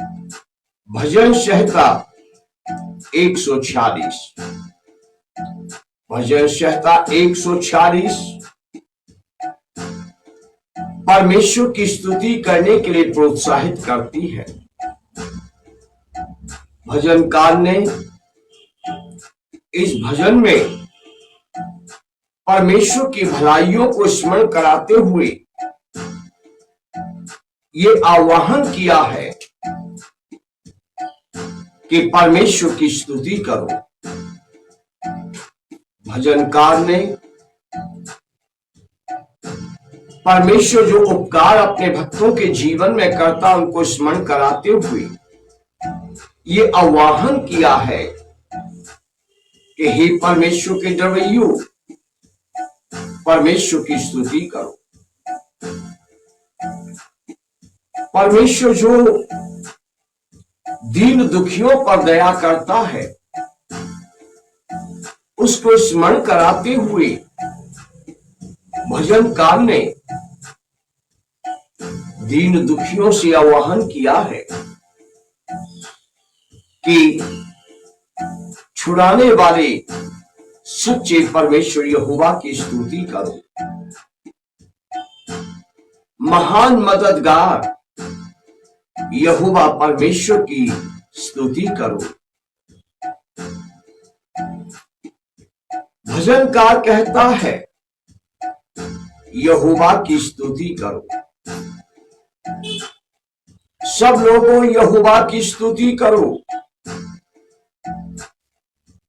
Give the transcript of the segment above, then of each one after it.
भजन संहिता 146। भजन संहिता 146 परमेश्वर की स्तुति करने के लिए प्रोत्साहित करती है। भजनकार ने इस भजन में परमेश्वर की भलाइयों को स्मरण कराते हुए ये आह्वान किया है कि परमेश्वर की स्तुति करो। भजनकार ने परमेश्वर जो उपकार अपने भक्तों के जीवन में करता उनको स्मरण कराते हुए ये आह्वान किया है कि हे परमेश्वर के दरबारियों, परमेश्वर की स्तुति करो। परमेश्वर जो दीन दुखियों पर दया करता है उसको स्मरण कराते हुए भजनकार ने दीन दुखियों से आह्वान किया है कि छुड़ाने वाले सच्चे परमेश्वर यहोवा की स्तुति करो। महान मददगार यहोवा परमेश्वर की स्तुति करो। भजनकार कहता है यहोवा की स्तुति करो। सब लोगों यहोवा की स्तुति करो।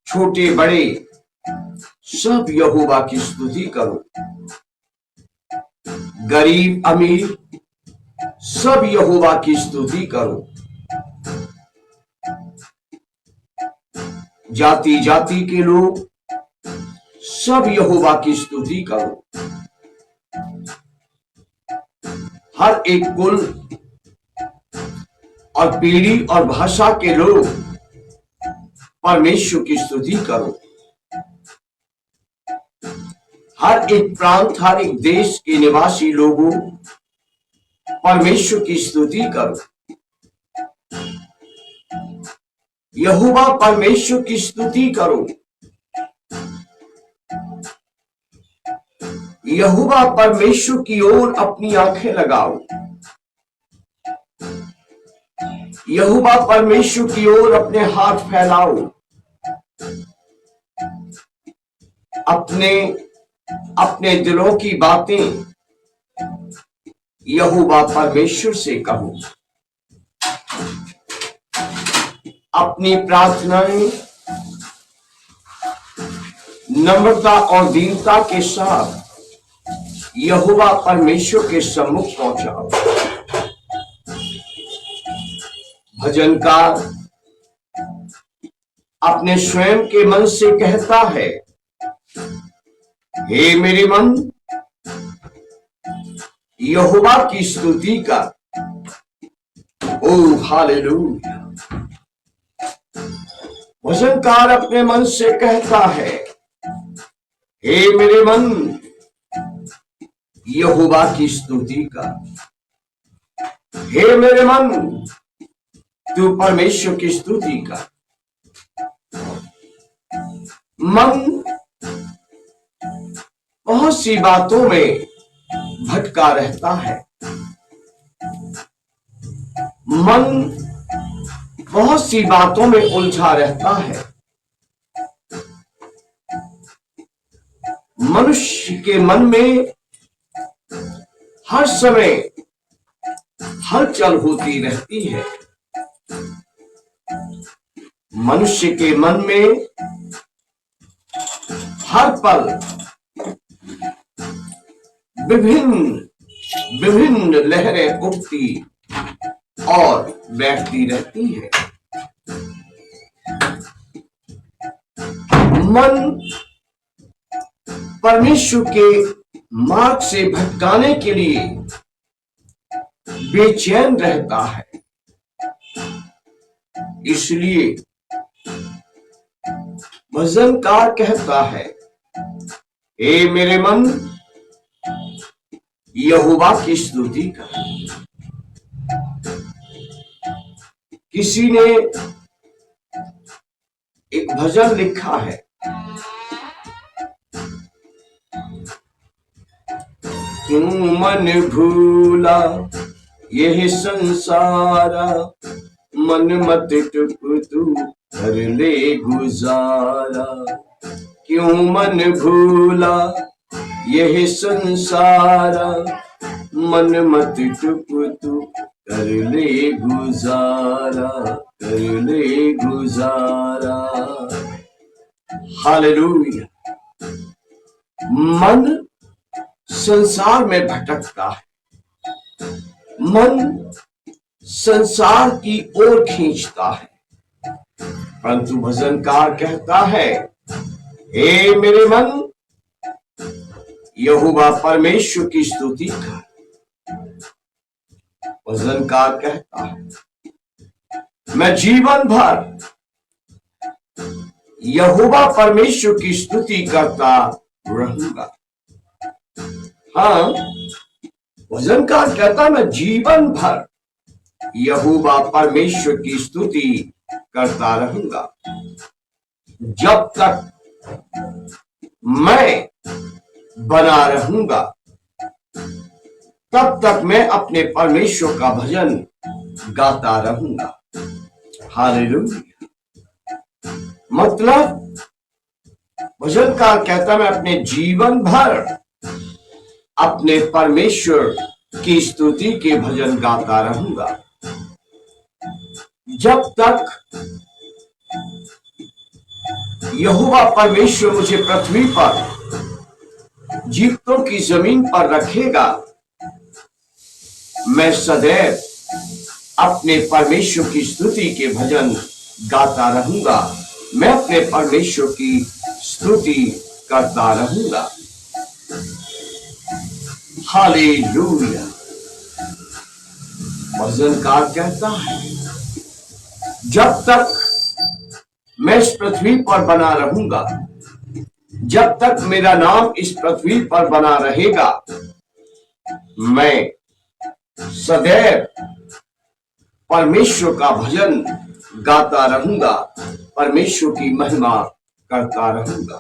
छोटे बड़े सब यहोवा की स्तुति करो। गरीब अमीर सब यहोवा की स्तुति करो। जाति जाति के लोग सब यहोवा की स्तुति करो। हर एक कुल और पीढ़ी और भाषा के लोग परमेश्वर की स्तुति करो। हर एक प्रांत, हर एक देश के निवासी लोगों परमेश्वर की स्तुति करो। यहोवा परमेश्वर की स्तुति करो। यहोवा परमेश्वर की ओर अपनी आंखें लगाओ। यहोवा परमेश्वर की ओर अपने हाथ फैलाओ। अपने दिलों की बातें यहोवा परमेश्वर से कहो। अपनी प्रार्थनाएं नम्रता और दीनता के साथ यहोवा परमेश्वर के सम्मुख पहुंचाओ। भजनकार अपने स्वयं के मन से कहता है, हे मेरे मन, यहोवा की स्तुति कर। ओ हालेलुया। भजनकार अपने मन से कहता है, हे मेरे मन, यहोवा की स्तुति कर। हे मेरे मन, तू परमेश्वर की स्तुति कर। मन बहुत सी बातों में भटका रहता है। मन बहुत सी बातों में उलझा रहता है। मनुष्य के मन में हर समय हलचल होती रहती है। मनुष्य के मन में हर पल विभिन्न लहरें उठती और बैठती रहती है। मन परमेश्वर के मार्ग से भटकाने के लिए बेचैन रहता है। इसलिए भजनकार कहता है, हे मेरे मन, यहोवा की स्तुति कर। किसी ने एक भजन लिखा है, क्यों मन भूला यह संसारा, मन मत टुक तू कर ले गुजारा। क्यों मन भूला यह संसारा, मन मत टुक तू कर ले गुजारा, कर ले गुजारा। हालेलुया। मन संसार में भटकता है, मन संसार की ओर खींचता है, परंतु भजनकार कहता है, हे मेरे मन, यहोवा परमेश्वर की स्तुति कर। भजनकार कहता है, मैं जीवन भर यहोवा परमेश्वर की स्तुति करता रहूंगा। हाँ, भजनकार कहता, मैं जीवन भर यहोवा परमेश्वर की स्तुति करता रहूंगा। जब तक मैं बना रहूंगा, तब तक मैं अपने परमेश्वर का भजन गाता रहूंगा। हालेलुया। मतलब भजनकार कहता, मैं अपने जीवन भर अपने परमेश्वर की स्तुति के भजन गाता रहूंगा, जब तक यहोवा परमेश्वर मुझे पृथ्वी पर जीवितों की जमीन पर रखेगा। मैं सदैव अपने परमेश्वर की स्तुति के भजन गाता रहूंगा, मैं अपने परमेश्वर की स्तुति करता रहूंगा। हालेलुया। भजनकार कहता है, जब तक मैं इस पृथ्वी पर बना रहूंगा, जब तक मेरा नाम इस पृथ्वी पर बना रहेगा, मैं सदैव परमेश्वर का भजन गाता रहूंगा, परमेश्वर की महिमा करता रहूंगा।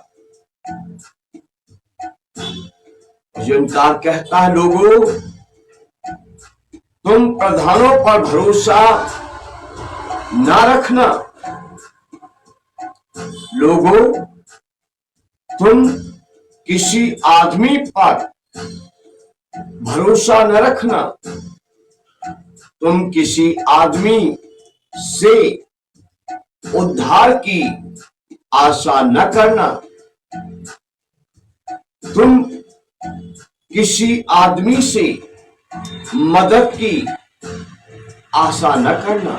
भजनकार कहता है, लोगों, तुम प्रधानों पर भरोसा ना रखना। लोगों, तुम किसी आदमी पर भरोसा न रखना, तुम किसी आदमी से उद्धार की आशा न करना, तुम किसी आदमी से मदद की आशा न करना,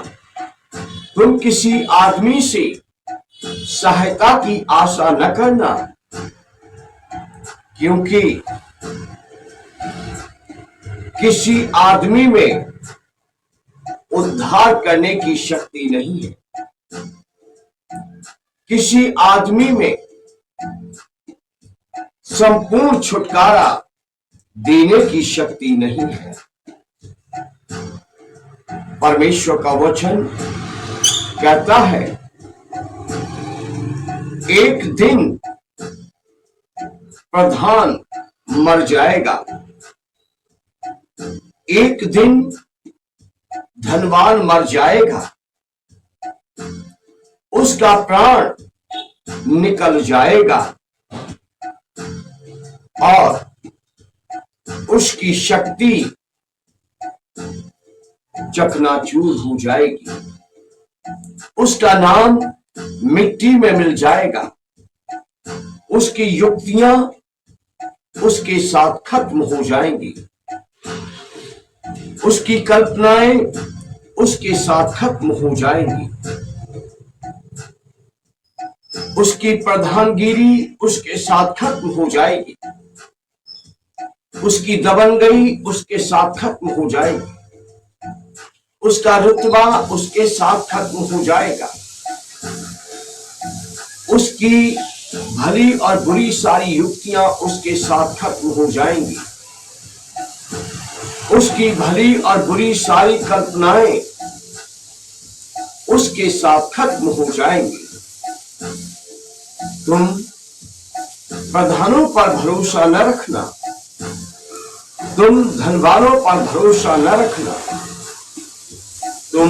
तुम किसी आदमी से सहायता की आशा न करना, क्योंकि किसी आदमी में उद्धार करने की शक्ति नहीं है, किसी आदमी में संपूर्ण छुटकारा देने की शक्ति नहीं है। परमेश्वर का वचन कहता है, एक दिन प्रधान मर जाएगा, एक दिन धनवान मर जाएगा, उसका प्राण निकल जाएगा और उसकी शक्ति चकनाचूर हो जाएगी, उसका नाम मिट्टी में मिल जाएगा, उसकी युक्तियां उसके साथ खत्म हो जाएंगी, उसकी कल्पनाएं उसके साथ खत्म हो जाएंगी, उसकी प्रधानगिरी उसके साथ खत्म हो जाएगी, उसकी दबंगई उसके साथ खत्म हो जाएगी, उसका रुतबा उसके साथ खत्म हो जाएगा, उसकी भली और बुरी सारी युक्तियां उसके साथ खत्म हो जाएंगी, उसकी भली और बुरी सारी कल्पनाएं उसके साथ खत्म हो जाएंगे। तुम प्रधानों पर भरोसा न रखना, तुम धनवानों पर भरोसा न रखना, तुम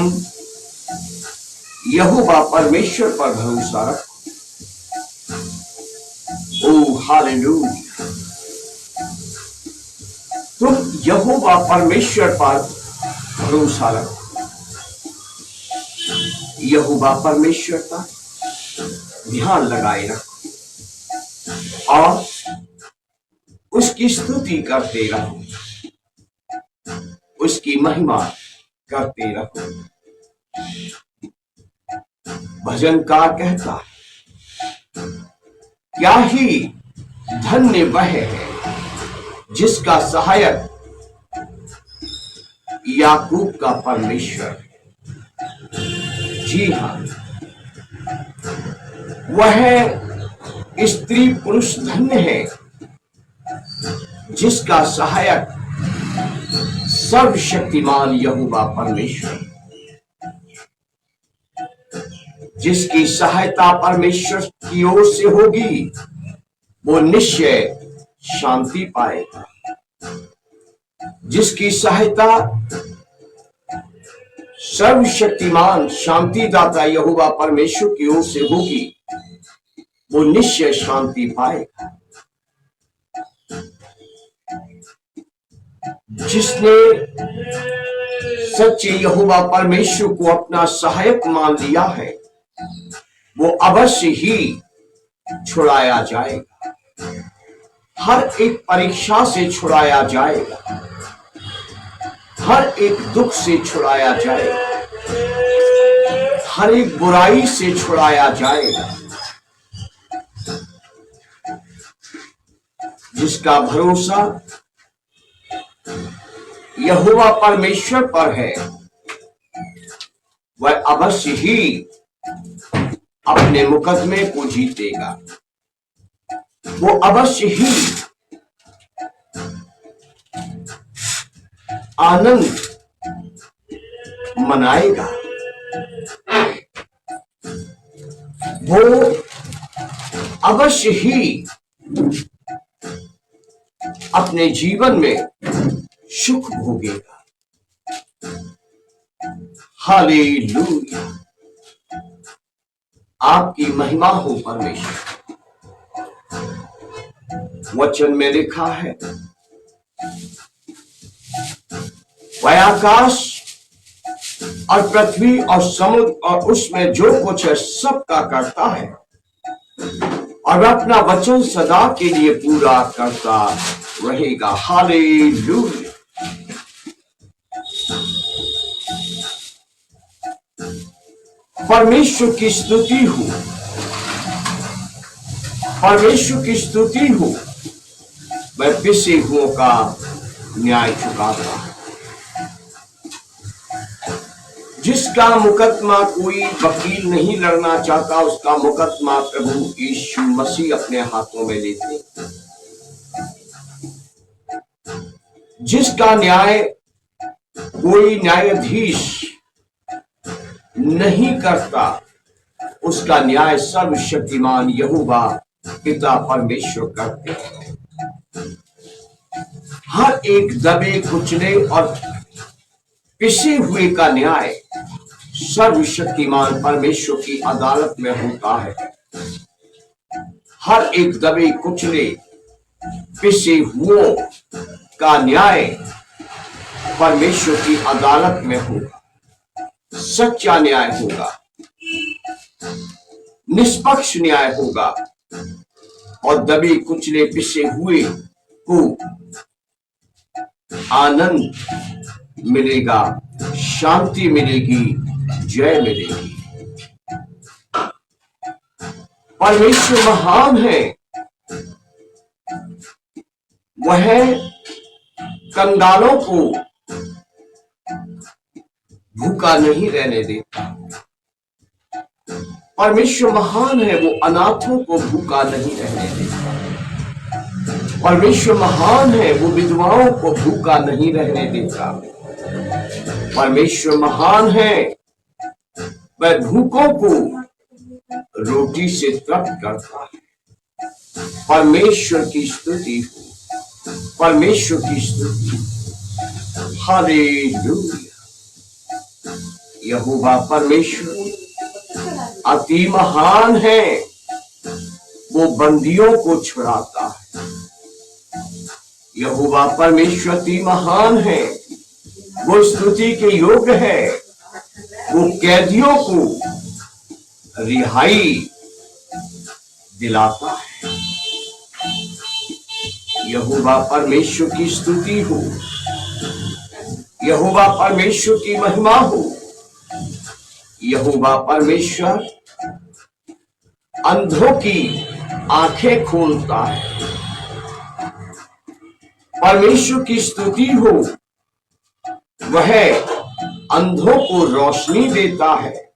यहोवा परमेश्वर पर भरोसा रखो। ओ हालेलुया। तुम यहोवा परमेश्वर पर भरोसा रखो, यहोवा परमेश्वर का ध्यान लगाए रखो और उसकी स्तुति करते रहो, उसकी महिमा करते रहो। भजनकार कहता है, क्या ही धन्य वह है जिसका सहायक याकूब का परमेश्वर। जी हां, वह स्त्री पुरुष धन्य है जिसका सहायक सर्वशक्तिमान यहोवा परमेश्वर, जिसकी सहायता परमेश्वर की ओर से होगी वो निश्चय शांति पाएगा। जिसकी सहायता सर्वशक्तिमान शांतिदाता यहोवा परमेश्वर की ओर से होगी वो निश्चय शांति पाएगा। जिसने सच्चे यहोवा परमेश्वर को अपना सहायक मान लिया है वो अवश्य ही छुड़ाया जाएगा, हर एक परीक्षा से छुड़ाया जाएगा, हर एक दुख से छुड़ाया जाएगा, हर एक बुराई से छुड़ाया जाएगा। जिसका भरोसा यहोवा परमेश्वर पर है वह अवश्य ही अपने मुकदमे को जीतेगा, वो अवश्य ही आनंद मनाएगा, वो अवश्य ही अपने जीवन में सुख भोगेगा। हालेलुया। आपकी महिमा हो परमेश्वर। वचन में लिखा है, वह आकाश और पृथ्वी और समुद्र और उसमें जो कुछ है सबका करता है और वह अपना वचन सदा के लिए पूरा करता रहेगा। हालेलुया। परमेश्वर की स्तुति हो, परमेश्वर की स्तुति हो। वह पिसे हुओं का न्याय चुकाता है। जिसका मुकदमा कोई वकील नहीं लड़ना चाहता उसका मुकदमा प्रभु यीशु मसीह अपने हाथों में लेते। जिसका न्याय कोई न्यायाधीश नहीं करता उसका न्याय सर्वशक्तिमान यहोवा पिता परमेश्वर करते हैं। हर एक दबे कुचले और पिसे हुए का न्याय सर्वशक्तिमान परमेश्वर की अदालत में होता है। हर एक दबे कुचले पिसे हुओं का न्याय परमेश्वर की अदालत में होगा। सच्चा न्याय होगा, निष्पक्ष न्याय होगा और दबे कुचले पिसे हुए को आनंद मिलेगा, शांति मिलेगी, जय मिलेगी। परमेश्वर महान है, वह कंगालों को भूखा नहीं रहने देता। परमेश्वर महान है, वो अनाथों को भूखा नहीं रहने देता। परमेश्वर महान है, वो विधवाओं को भूखा नहीं रहने देता। परमेश्वर महान है, वह भूखों को रोटी से तृप्त करता है। परमेश्वर की स्तुति हो, परमेश्वर की स्तुति। हालेलुया। यहोवा परमेश्वर अति महान है, वो बंदियों को छुड़ाता है। यहोवा परमेश्वर अति महान है, वो स्तुति के योग्य है, वो कैदियों को रिहाई दिलाता है। यहोवा परमेश्वर की स्तुति हो, यहोवा परमेश्वर की महिमा हो। यहोवा परमेश्वर अंधों की आंखें खोलता है। परमेश्वर की स्तुति हो, वह अंधों को रोशनी देता है।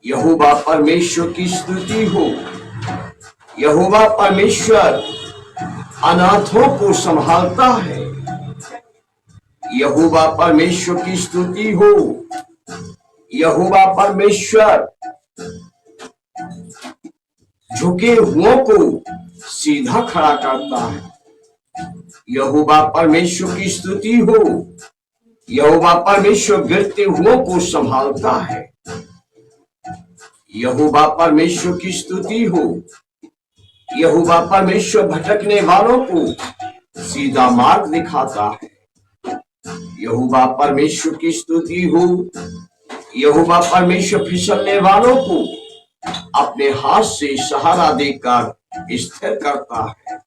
यहोवा परमेश्वर की स्तुति हो, यहोवा परमेश्वर अनाथों को संभालता है। यहोवा परमेश्वर की स्तुति हो, यहोवा परमेश्वर झुके हुओं को सीधा खड़ा करता है। यहोवा परमेश्वर की स्तुति हो, यहोवा परमेश्वर गिरते हुओं को संभालता है। यहोवा परमेश्वर की स्तुति हो, यहोवा परमेश्वर भटकने वालों को सीधा मार्ग दिखाता है। यहोवा परमेश्वर की स्तुति हो, यहोवा परमेश्वर फिसलने वालों को अपने हाथ से सहारा देकर स्थिर करता है।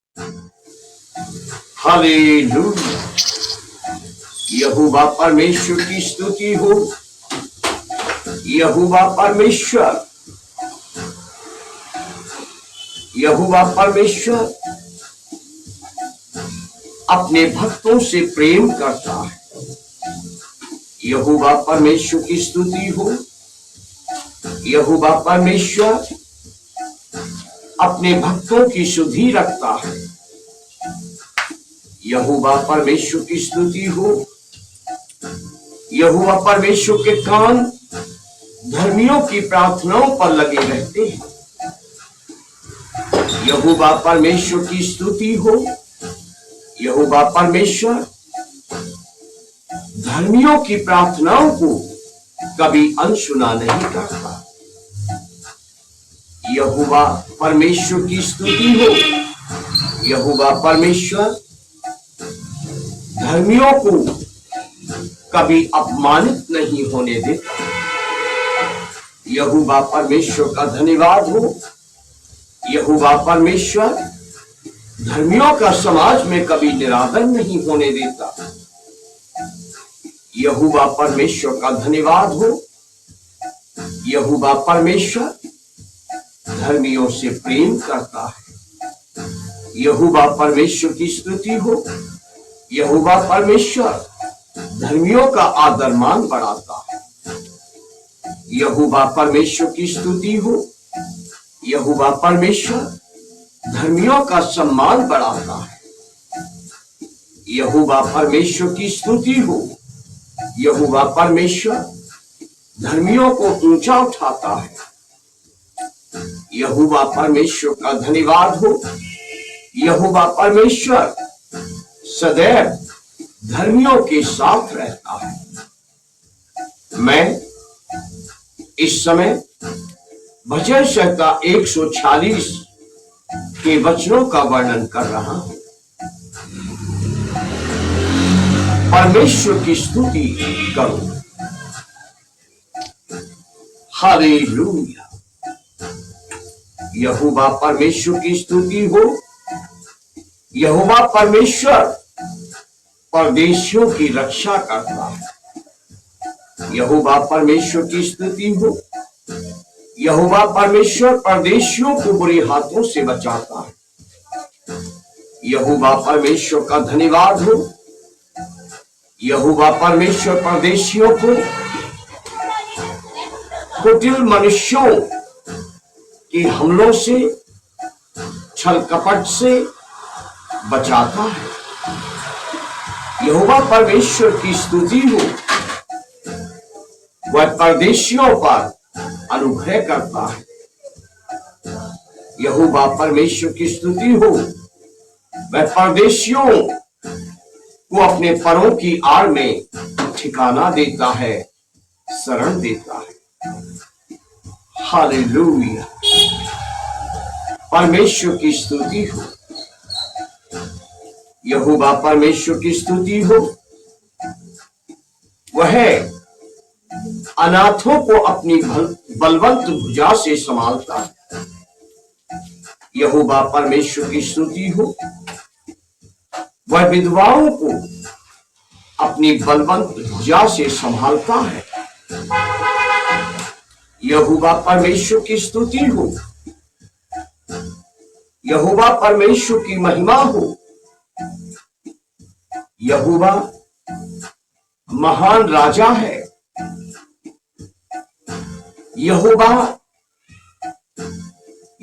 हालेलुया। यहोवा परमेश्वर की स्तुति हो, यहोवा परमेश्वर अपने भक्तों से प्रेम करता है। यहोवा परमेश्वर की स्तुति हो, यहोवा परमेश्वर अपने भक्तों की सुधि रखता है। यहोवा परमेश्वर की स्तुति हो, यहोवा परमेश्वर के कान धर्मियों की प्रार्थनाओं पर लगे रहते हैं। यहोवा परमेश्वर की स्तुति हो, यहोवा परमेश्वर धर्मियों की प्रार्थनाओं को कभी अनसुना नहीं करता। यहोवा परमेश्वर की स्तुति हो, यहोवा परमेश्वर धर्मियों को कभी अपमानित नहीं होने देता। यहोवा परमेश्वर का धन्यवाद हो, यहोवा परमेश्वर धर्मियों का समाज में कभी निरादर नहीं होने देता। यहोवा परमेश्वर का धन्यवाद हो, यहोवा परमेश्वर धर्मियों से प्रेम करता है। यहोवा परमेश्वर की स्तुति हो, यहोवा परमेश्वर धर्मियों का आदर मान बढ़ाता है। यहोवा परमेश्वर की स्तुति हो, यहोवा परमेश्वर धर्मियों का सम्मान बढ़ाता है। यहोवा परमेश्वर की स्तुति हो, यहोवा परमेश्वर धर्मियों को ऊंचा उठाता है। यहोवा परमेश्वर का धन्यवाद हो, यहोवा परमेश्वर सदैव धर्मियों के साथ रहता है। मैं इस समय भजन संहिता 146 के वचनों का वर्णन कर रहा हूं। परमेश्वर की स्तुति करो। हालेलुया। यहोवा परमेश्वर की स्तुति हो, यहोवा परमेश्वर परदेशियों की रक्षा करता है। यहोवा परमेश्वर की स्तुति हो, यहोवा परमेश्वर परदेशियों को बुरे हाथों से बचाता है। यहोवा परमेश्वर का धन्यवाद हो, यहोवा परमेश्वर परदेशियों को कुटिल मनुष्यों के हमलों से, छल कपट से बचाता है। यहोवा परमेश्वर की स्तुति हो, वह परदेशियों पर अनुग्रह करता है। यहोवा परमेश्वर की स्तुति हो। वह परदेशियों को अपने परों की आड़ में ठिकाना देता है, शरण देता है। हालेलुया, परमेश्वर की स्तुति हो। यहोवा परमेश्वर की स्तुति हो। वह अनाथों को अपनी बलवंत भुजा से संभालता है। यहोवा परमेश्वर की स्तुति हो। वह विधवाओं को अपनी बलवंत भुजा से संभालता है। यहोवा परमेश्वर की स्तुति हो। यहोवा परमेश्वर की महिमा हो। यहोवा महान राजा है।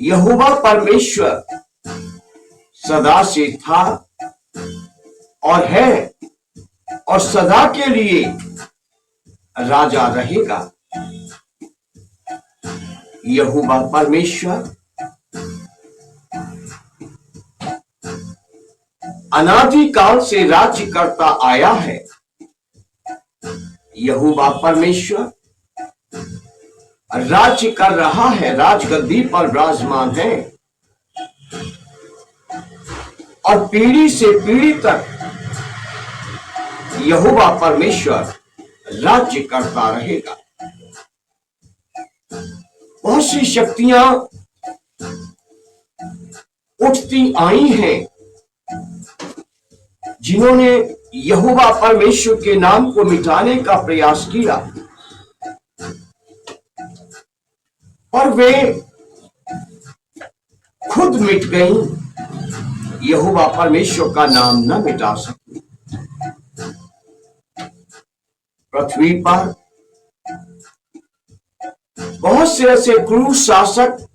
यहोवा परमेश्वर सदा से था और है और सदा के लिए राजा रहेगा। यहोवा परमेश्वर अनादिकाल से राज्य करता आया है। यहोवा परमेश्वर राज्य कर रहा है, राजगद्दी पर विराजमान है और पीढ़ी से पीढ़ी तक यहोवा परमेश्वर राज्य करता रहेगा। बहुत सी शक्तियां उठती आई हैं जिन्होंने यहोवा परमेश्वर के नाम को मिटाने का प्रयास किया, और वे खुद मिट गईं। यहोवा परमेश्वर का नाम न मिटा सके। पृथ्वी पर बहुत से ऐसे क्रूर शासक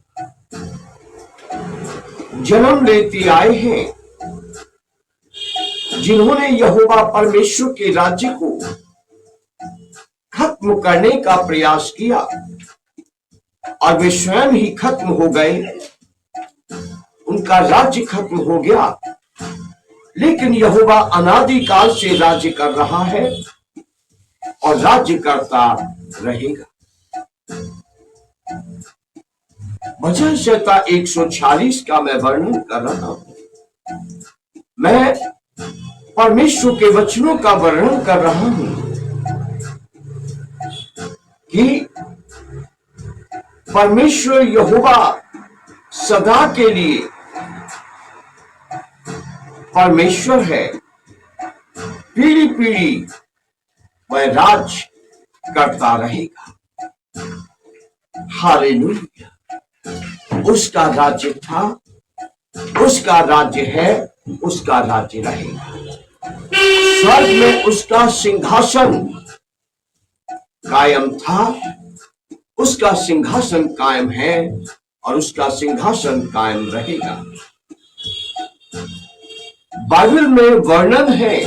जन्म लेते आए हैं जिन्होंने यहोवा परमेश्वर के राज्य को खत्म करने का प्रयास किया और वे स्वयं ही खत्म हो गए। उनका राज्य खत्म हो गया। लेकिन यहोवा अनादिकाल से राज्य कर रहा है और राज्य करता रहेगा। भजन संहिता 146 का मैं वर्णन कर रहा हूं। मैं परमेश्वर के वचनों का वर्णन कर रहा हूं कि परमेश्वर यहोवा सदा के लिए परमेश्वर है। पीढ़ी पीढ़ी वह राज करता रहेगा। हालेलुया। उसका राज्य था, उसका राज्य है, उसका राज्य रहेगा। स्वर्ग में उसका सिंहासन कायम था, उसका सिंहासन कायम है और उसका सिंहासन कायम रहेगा। बाइबल में वर्णन है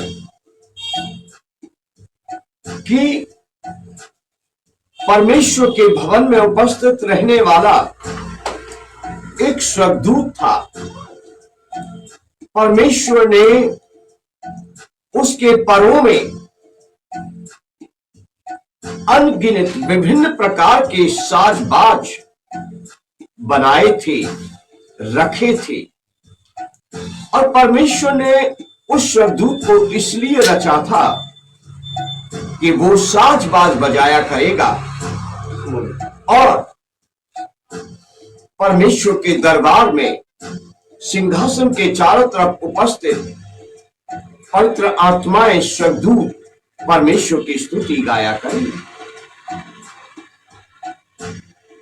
कि परमेश्वर के भवन में उपस्थित रहने वाला एक स्वर्गदूत था। परमेश्वर ने उसके परों में अनगिनत विभिन्न प्रकार के साज-बाज बनाए थे, रखे थे, और परमेश्वर ने उस स्वर्गदूत को इसलिए रचा था कि वो साज-बाज बजाया करेगा और परमेश्वर के दरबार में सिंहासन के चारों तरफ उपस्थित पवित्र आत्माएं स्वर्गदूत परमेश्वर की स्तुति गाया करेंगे।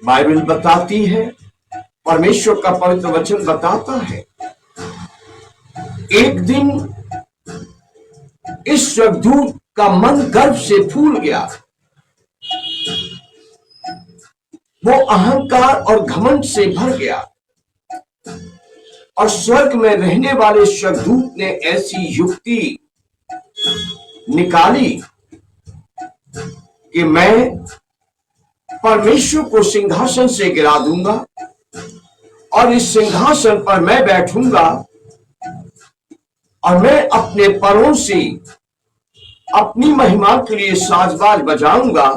बाइबल बताती है, परमेश्वर का पवित्र वचन बताता है, एक दिन इस स्वर्गदूत का मन गर्व से फूल गया। वो अहंकार और घमंड से भर गया और स्वर्ग में रहने वाले स्वर्गदूत ने ऐसी युक्ति निकाली कि मैं परमेश्वर को सिंहासन से गिरा दूंगा और इस सिंहासन पर मैं बैठूंगा और मैं अपने परों से अपनी महिमा के लिए साजबाज बजाऊंगा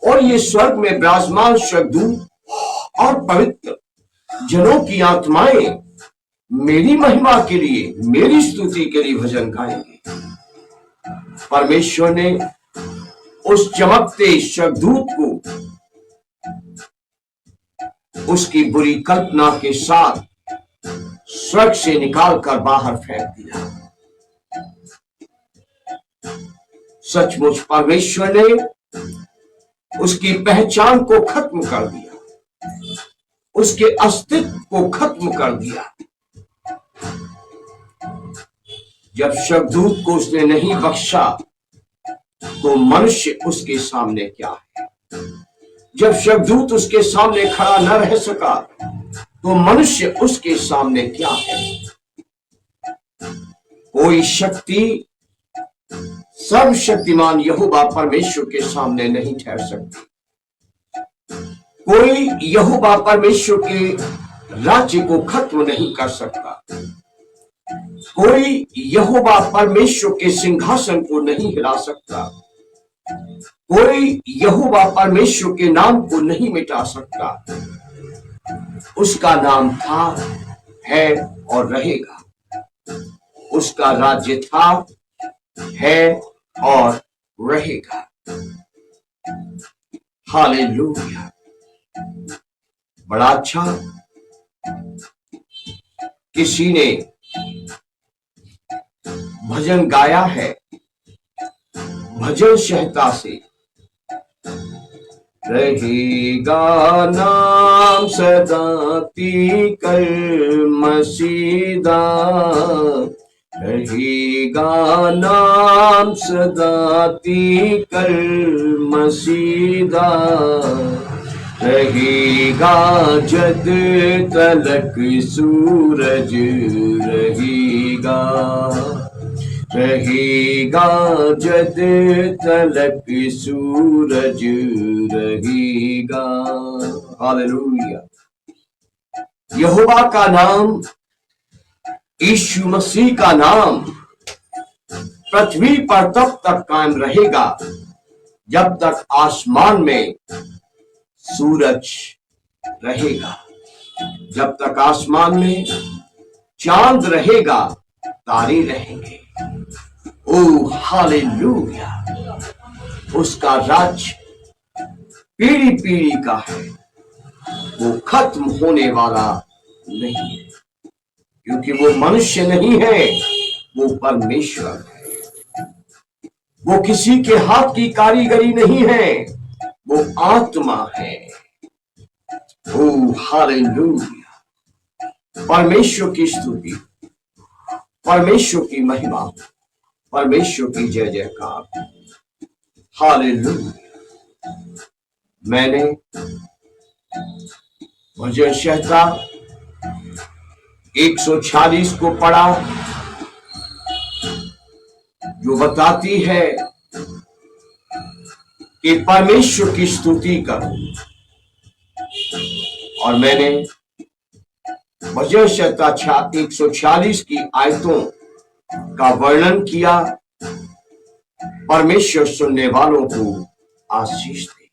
और ये स्वर्ग में विराजमान स्वर्गदूत और पवित्र जनों की आत्माएं मेरी महिमा के लिए, मेरी स्तुति के लिए भजन गाएंगे। परमेश्वर ने उस चमकते स्वर्गदूत को उसकी बुरी कल्पना के साथ स्वर्ग से निकालकर बाहर फेंक दिया। सचमुच परमेश्वर ने उसकी पहचान को खत्म कर दिया, उसके अस्तित्व को खत्म कर दिया। जब स्वर्गदूत को उसने नहीं बख्शा तो मनुष्य उसके सामने क्या है? जब स्वर्गदूत उसके सामने खड़ा न रह सका तो मनुष्य उसके सामने क्या है? कोई शक्ति सर्वशक्तिमान यहोवा परमेश्वर के सामने नहीं ठहर सकती। कोई यहोवा परमेश्वर के राज्य को खत्म नहीं कर सकता। कोई यहोवा परमेश्वर के सिंहासन को नहीं हिला सकता। कोई यहोवा परमेश्वर के नाम को नहीं मिटा सकता। उसका नाम था, है और रहेगा। उसका राज्य था, है और रहेगा। हालेलुया। बड़ा अच्छा किसी ने भजन गाया है भजन संहिता से, रहेगा नाम सदा तीकर मसीदा, रहेगा नाम सदा तीकर मसीदा, रहेगा जद तलक सूरज रहेगा, रहेगा जद तलक सूरज रहेगा। हालेलुया। यहोवा का नाम, यीशु मसीह का नाम पृथ्वी पर तब तक कायम रहेगा जब तक आसमान में सूरज रहेगा, जब तक आसमान में चांद रहेगा, तारे रहेंगे। ओ हालेलुया। उसका राज्य पीढ़ी पीढ़ी का है, वो खत्म होने वाला नहीं है, क्योंकि वो मनुष्य नहीं है, वो परमेश्वर है। वो किसी के हाथ की कारीगरी नहीं है, वो आत्मा है। ओ हालेलुया। परमेश्वर की स्तुति, परमेश्वर की महिमा, परमेश्वर की जय जयकार। हालेलुया। मैंने भजन संहिता 146 को पढ़ा, जो बताती है कि परमेश्वर की स्तुति करो, और मैंने भजन संहिता 146 की आयतों का वर्णन किया। परमेश्वर सुनने वालों को आशीष दे।